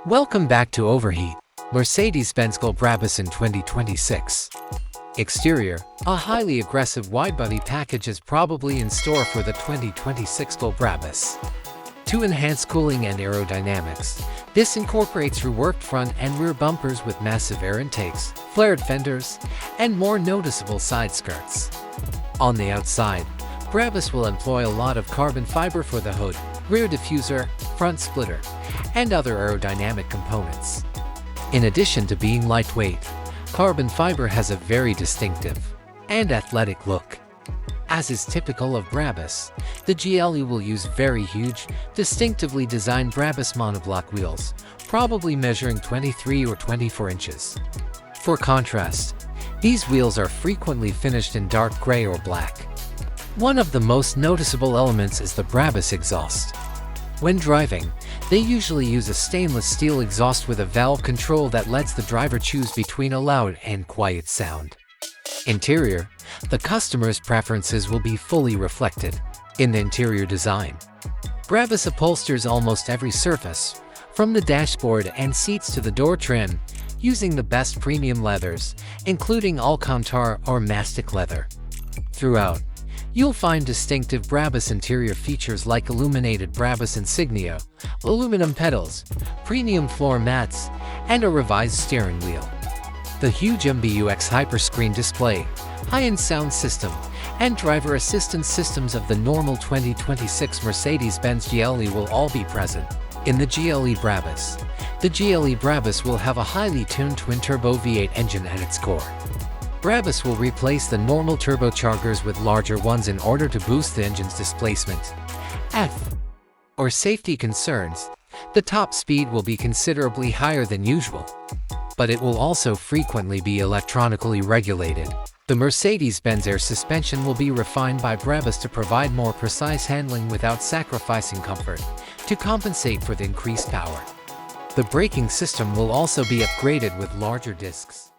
Welcome back to Overheat, Mercedes-Benz GLE Brabus in 2026. Exterior: a highly aggressive wide-body package is probably in store for the 2026 GLE Brabus. To enhance cooling and aerodynamics, this incorporates reworked front and rear bumpers with massive air intakes, flared fenders, and more noticeable side skirts. On the outside, Brabus will employ a lot of carbon fiber for the hood, rear diffuser, front splitter, and other aerodynamic components. In addition to being lightweight, carbon fiber has a very distinctive and athletic look. As is typical of Brabus, the GLE will use very huge, distinctively designed Brabus monoblock wheels, probably measuring 23 or 24 inches. For contrast, these wheels are frequently finished in dark gray or black. One of the most noticeable elements is the Brabus exhaust. When driving, they usually use a stainless steel exhaust with a valve control that lets the driver choose between a loud and quiet sound. Interior: the customer's preferences will be fully reflected in the interior design. Brabus upholsters almost every surface, from the dashboard and seats to the door trim, using the best premium leathers, including Alcantara or mastic leather. Throughout, you'll find distinctive Brabus interior features like illuminated Brabus insignia, aluminum pedals, premium floor mats, and a revised steering wheel. The huge MBUX hyperscreen display, high-end sound system, and driver assistance systems of the normal 2026 Mercedes-Benz GLE will all be present in the GLE Brabus. The GLE Brabus will have a highly tuned twin-turbo V8 engine at its core. Brabus will replace the normal turbochargers with larger ones in order to boost the engine's displacement. For safety concerns, the top speed will be considerably higher than usual, but it will also frequently be electronically regulated. The Mercedes-Benz air suspension will be refined by Brabus to provide more precise handling without sacrificing comfort, to compensate for the increased power. The braking system will also be upgraded with larger discs.